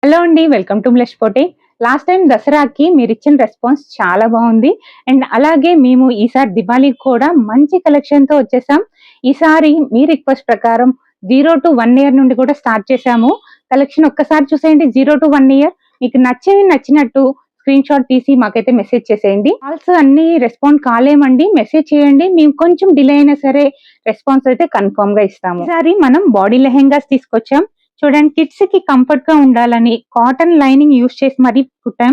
Hello అండి, welcome to blush పోటీ. Last time దసరాకి మీరు ఇచ్చిన రెస్పాన్స్ చాలా బాగుంది. అండ్ అలాగే మేము ఈసారి దివాళీకి కూడా మంచి కలెక్షన్ తో వచ్చేసాం. ఈసారి మీ రిక్వెస్ట్ ప్రకారం 0 to 1 year నుండి కూడా స్టార్ట్ చేసాము. కలెక్షన్ ఒక్కసారి చూసేయండి. 0 to 1 year మీకు నచ్చినట్టు స్క్రీన్ షాట్ తీసి మాకైతే మెసేజ్ చేసేయండి. కాల్స్ అన్ని రెస్పాండ్ కాలేమండి, మెసేజ్ చేయండి. మేము కొంచెం డిలే అయినా సరే రెస్పాన్స్ అయితే కన్ఫర్మ్ గా ఇస్తాము. ఈసారి మనం బాడీ లెహెంగాస్ తీసుకొచ్చాం. చూడండి, కిడ్స్ కి కంఫర్ట్ గా ఉండాలని కాటన్ లైనింగ్ యూస్ చేసి మరీ కుట్టాం.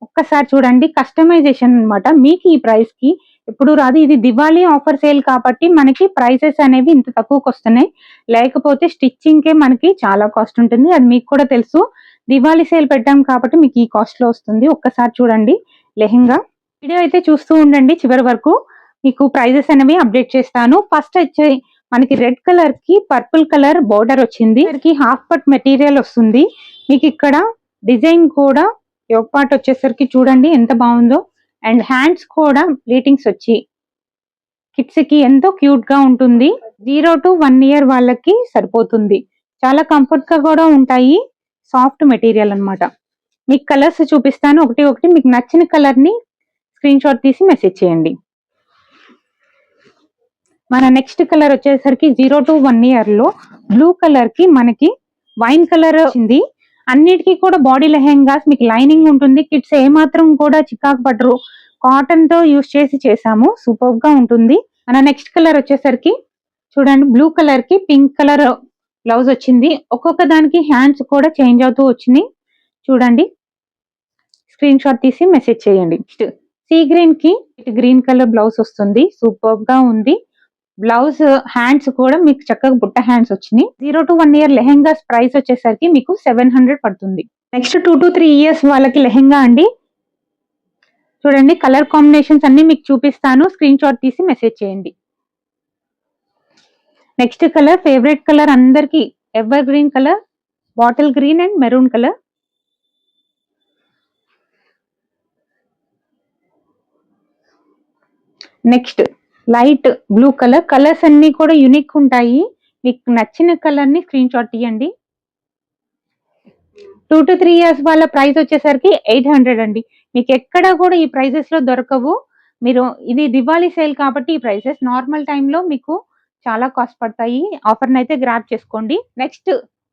ఒక్కసారి చూడండి, కస్టమైజేషన్ అన్నమాట. మీకు ఈ ప్రైస్ కి ఎప్పుడు రాదు. ఇది దివాళీ ఆఫర్ సేల్ కాబట్టి మనకి ప్రైసెస్ అనేవి ఇంత తక్కువకి వస్తున్నాయి. లేకపోతే స్టిచ్చింగ్ కే మనకి చాలా కాస్ట్ ఉంటుంది, అది మీకు కూడా తెలుసు. దివాళీ సేల్ పెట్టాం కాబట్టి మీకు ఈ కాస్ట్ లో వస్తుంది. ఒక్కసారి చూడండి లెహెంగా. వీడియో అయితే చూస్తూ ఉండండి చివరి వరకు, మీకు ప్రైజెస్ అనేవి అప్డేట్ చేస్తాను. ఫస్ట్ వచ్చి మనకి రెడ్ కలర్ కి పర్పుల్ కలర్ బోర్డర్ వచ్చింది. దీనికి హాఫ్ పట్ మెటీరియల్ వస్తుంది. మీకు ఇక్కడ డిజైన్ కూడా యోగ్ పార్ట్ వచ్చేసరికి చూడండి ఎంత బాగుందో. అండ్ హ్యాండ్స్ కూడా ప్లీటింగ్స్ వచ్చి కిడ్స్ కి ఎంతో క్యూట్ గా ఉంటుంది. 0 to 1 year వాళ్ళకి సరిపోతుంది. చాలా కంఫర్ట్ గా కూడా ఉంటాయి. సాఫ్ట్ మెటీరియల్ అన్నమాట. మీకు కలర్స్ చూపిస్తాను ఒకటి ఒకటి. మీకు నచ్చిన కలర్ ని స్క్రీన్ షాట్ తీసి మెసేజ్ చేయండి. మన నెక్స్ట్ కలర్ వచ్చేసరికి 0 to 1 year లో బ్లూ కలర్ కి మనకి వైన్ కలర్ వచ్చింది. అన్నిటికీ కూడా బాడీ లెహెంగాస్ మీకు లైనింగ్ ఉంటుంది. కిడ్స్ ఏమాత్రం కూడా చికాకు పడరు. కాటన్ తో యూస్ చేసి చేసాము, సూపర్ గా ఉంటుంది. మన నెక్స్ట్ కలర్ వచ్చేసరికి చూడండి, బ్లూ కలర్ కి పింక్ కలర్ బ్లౌజ్ వచ్చింది. ఒక్కొక్క దానికి హ్యాండ్స్ కూడా చేంజ్ అవుతూ వచ్చినాయి. చూడండి, స్క్రీన్ షాట్ తీసి మెసేజ్ చేయండి. నెక్స్ట్ సీ గ్రీన్ కి గ్రీన్ కలర్ బ్లౌజ్ వస్తుంది, సూపర్ గా ఉంది. బ్లౌజ్ హ్యాండ్స్ కూడా మీకు చక్కగా బుట్ట హ్యాండ్స్ వచ్చినాయి. 0 to 1 year లెహెంగాస్ ప్రైస్ వచ్చేసరికి మీకు 700 పడుతుంది. నెక్స్ట్ 2 to 3 years వాళ్ళకి లెహెంగా అండి. చూడండి, కలర్ కాంబినేషన్స్ అన్ని మీకు చూపిస్తాను, స్క్రీన్ షాట్ తీసి మెసేజ్ చేయండి. నెక్స్ట్ కలర్ ఫేవరెట్ కలర్ అందరికి, ever green colour, bottle green and maroon colour. Next light blue colour. Colours అన్ని కూడా యూనిక్ ఉంటాయి. మీకు నచ్చిన కలర్ ని స్క్రీన్ షాట్ తీయండి. 2 to 3 years వాళ్ళ ప్రైస్ వచ్చేసరికి 800 అండి. మీకు ఎక్కడ కూడా ఈ ప్రైసెస్ లో దొరకవు. మీరు ఇది దివాళీ సేల్ కాబట్టి ఈ ప్రైసెస్, నార్మల్ టైంలో మీకు చాలా కాస్ట్ పడతాయి. ఆఫర్ అయితే గ్రాబ్ చేసుకోండి. నెక్స్ట్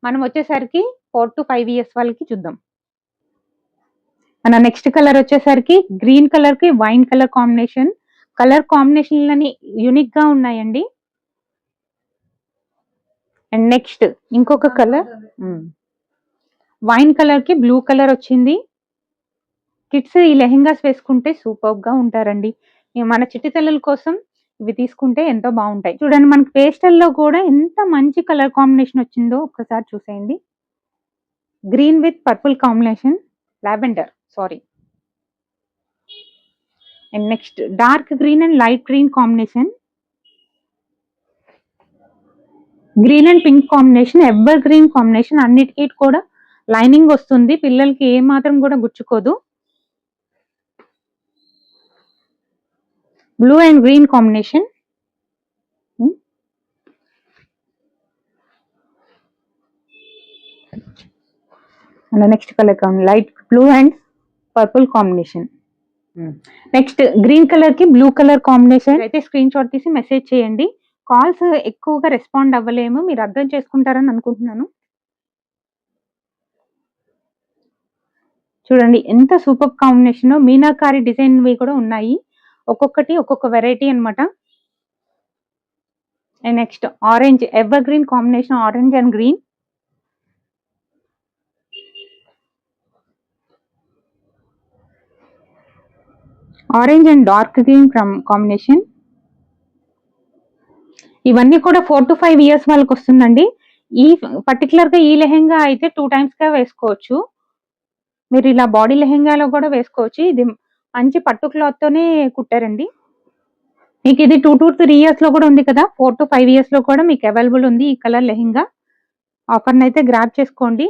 మనం వచ్చేసరికి 4 to 5 years వాళ్ళకి చూద్దాం. మన నెక్స్ట్ కలర్ వచ్చేసరికి గ్రీన్ కలర్ కి వైన్ కలర్ కాంబినేషన్. కలర్ కాంబినేషన్లని యూనిక్ గా ఉన్నాయండి. అండ్ నెక్స్ట్ ఇంకొక కలర్ వైన్ కలర్ కి బ్లూ కలర్ వచ్చింది. కిడ్స్ ఈ లెహెంగాస్ వేసుకుంటే సూపర్ గా ఉంటారండి. మన చిట్టి తల్లుల కోసం ఇవి తీసుకుంటే ఎంతో బాగుంటాయి. చూడండి, మనకి పేస్టల్ లో కూడా ఎంత మంచి కలర్ కాంబినేషన్ వచ్చిందో ఒక్కసారి చూసేయండి. Green with purple combination, lavender sari. And next dark green and light green combination, green and pink combination, ever green combination. అన్నిటికీ కూడా లైనింగ్ వస్తుంది, పిల్లలకి ఏ మాత్రం కూడా గుచ్చుకోదు. Blue and green combination. Next colour light blue and purple combination. Next green colour కి blue colour combination. అయితే స్క్రీన్ షాట్ తీసి మెసేజ్ చేయండి. కాల్స్ ఎక్కువగా రెస్పాండ్ అవ్వలేము, మీరు అర్థం చేసుకుంటారని అనుకుంటున్నాను. చూడండి ఎంత సూపర్ కాంబినేషన్. మీనాకారి డిజైన్ కూడా ఉన్నాయి, ఒక్కొక్కటి ఒక్కొక్క వెరైటీ అన్నమాట. And next orange, ever green combination, orange and green. Orange and dark green combination. ఇవన్నీ కూడా 4 to 5 years వాళ్ళకి వస్తుందండి. ఈ పర్టికులర్ గా ఈ లెహెంగా అయితే 2 times గా వేసుకోవచ్చు. మీరు ఇలా బాడీ లెహెంగాలో కూడా వేసుకోవచ్చు. ఇది మంచి పట్టు క్లాత్ తోనే కుట్టారండి. మీకు ఇది 2 to 3 years లో కూడా ఉంది కదా, 4 to 5 years లో కూడా మీకు అవైలబుల్ ఉంది ఈ కలర్ లెహెంగా. ఆఫర్ అయితే గ్రాబ్ చేసుకోండి.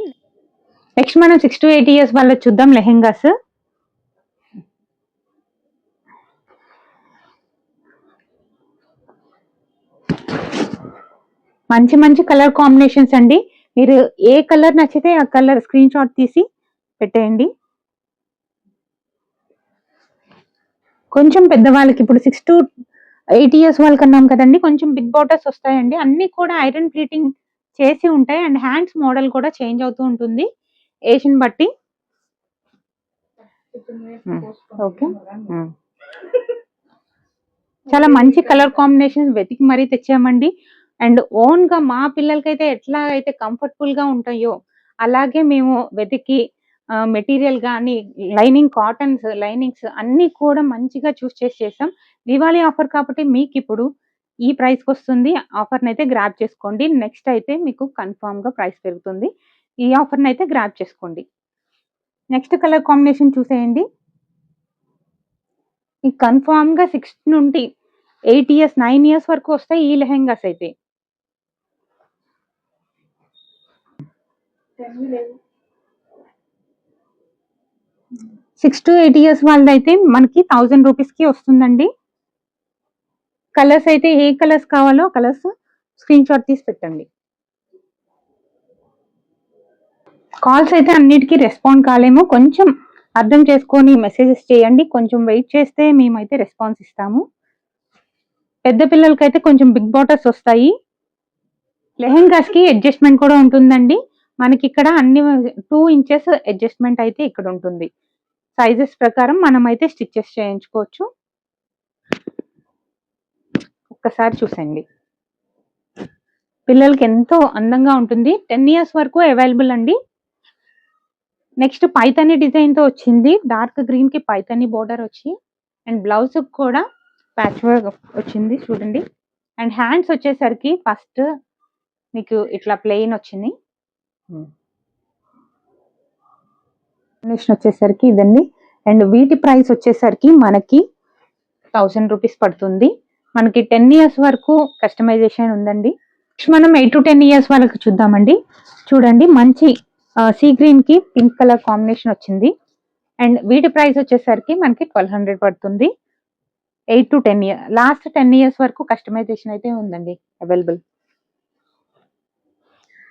నెక్స్ట్ మనం 6 to 8 years వాళ్ళకి చూద్దాం లెహెంగాస్. మంచి మంచి కలర్ కాంబినేషన్స్ అండి. మీరు ఏ కలర్ నచ్చితే ఆ కలర్ స్క్రీన్ షాట్ తీసి పెట్టేయండి. కొంచెం పెద్దవాళ్ళకి ఇప్పుడు 6 to 8 ఇయర్స్ వాళ్ళకి అన్నాం కదండి, కొంచెం బిగ్ బార్డర్స్ వస్తాయండి. అన్ని కూడా ఐరన్ ప్లీటింగ్ చేసి ఉంటాయి అండ్ హ్యాండ్స్ మోడల్ కూడా చేంజ్ అవుతూ ఉంటుంది ఏజ్ని బట్టి. ఓకే, చాలా మంచి కలర్ కాంబినేషన్స్ వెతికి మరీ తెచ్చామండి. అండ్ ఓన్ గా మా పిల్లలకైతే ఎట్లా అయితే కంఫర్టబుల్ గా ఉంటాయో అలాగే మేము వెతికి మెటీరియల్ కానీ లైనింగ్ కాటన్స్ లైనింగ్స్ అన్ని కూడా మంచిగా చూస్ చేసి చేసాం. దివాళీ ఆఫర్ కాబట్టి మీకు ఇప్పుడు ఈ ప్రైస్కి వస్తుంది. ఆఫర్ని అయితే గ్రాప్ చేసుకోండి. నెక్స్ట్ అయితే మీకు కన్ఫామ్ గా ప్రైస్ పెరుగుతుంది. ఈ ఆఫర్ని అయితే గ్రాప్ చేసుకోండి. నెక్స్ట్ కలర్ కాంబినేషన్ చూసేయండి. ఈ కన్ఫామ్ గా 6 నుండి 8 ఇయర్స్ 9 ఇయర్స్ వరకు వస్తాయి ఈ లెహెంగాస్ అయితే. 6 to 8 ఇయర్స్ వాళ్ళదైతే మనకి 1000 రూపీస్కి వస్తుందండి. కలర్స్ అయితే ఏ కలర్స్ కావాలో కలర్స్ స్క్రీన్ షాట్ తీసి పెట్టండి. కాల్స్ అయితే అన్నిటికీ రెస్పాండ్ కాలేము, కొంచెం అర్థం చేసుకొని మెసేజెస్ చేయండి. కొంచెం వెయిట్ చేస్తే మేమైతే రెస్పాన్స్ ఇస్తాము. పెద్ద పిల్లలకైతే కొంచెం బిగ్ బార్డర్స్ వస్తాయి. లెహెంగాస్ కి అడ్జస్ట్మెంట్ కూడా ఉంటుందండి. మనకి ఇక్కడ అన్ని 2 ఇంచెస్ అడ్జస్ట్మెంట్ అయితే ఇక్కడ ఉంటుంది. సైజెస్ ప్రకారం మనం అయితే స్టిచెస్ చేయించుకోవచ్చు. ఒక్కసారి చూసండి, పిల్లలకి ఎంతో అందంగా ఉంటుంది. 10 ఇయర్స్ వరకు అవైలబుల్ అండి. నెక్స్ట్ పైతాని డిజైన్ తో వచ్చింది. డార్క్ గ్రీన్ కి పైతాని బోర్డర్ వచ్చి అండ్ బ్లౌజ్ కూడా ప్యాచ్ వర్క్ వచ్చింది చూడండి. అండ్ హ్యాండ్స్ వచ్చేసరికి ఫస్ట్ మీకు ఇట్లా ప్లెయిన్ వచ్చింది. నెక్స్ట్ వచ్చేసరికి ఇదండి. అండ్ వీటి ప్రైస్ వచ్చేసరికి మనకి 1000 రూపీస్ పడుతుంది. మనకి 10 ఇయర్స్ వరకు కస్టమైజేషన్ ఉందండి. నెక్స్ట్ మనం 8 to 10 ఇయర్స్ వాళ్ళకి చూద్దామండి. చూడండి, మంచి సీ గ్రీన్ కి పింక్ కలర్ కాంబినేషన్ వచ్చింది. అండ్ వీటి ప్రైస్ వచ్చేసరికి మనకి 1200 పడుతుంది. 8 to 10 ఇయర్స్, లాస్ట్ 10 ఇయర్స్ వరకు కస్టమైజేషన్ అయితే ఉందండి available.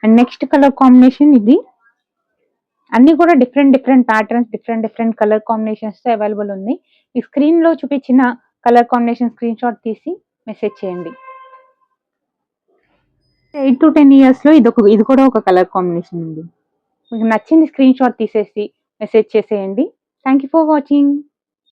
And next colour combination ఇది. అన్ని కూడా different patterns different colour combinations తో అవైలబుల్ ఉంది. ఈ స్క్రీన్ లో చూపించిన కలర్ కాంబినేషన్ స్క్రీన్ షాట్ తీసి మెసేజ్ చేయండి. 8 to 10 ఇయర్స్ లో ఇది కూడా ఒక కలర్ కాంబినేషన్ ఉంది. మీకు నచ్చింది స్క్రీన్ షాట్ తీసేసి మెసేజ్ చేసేయండి. Thank you for watching.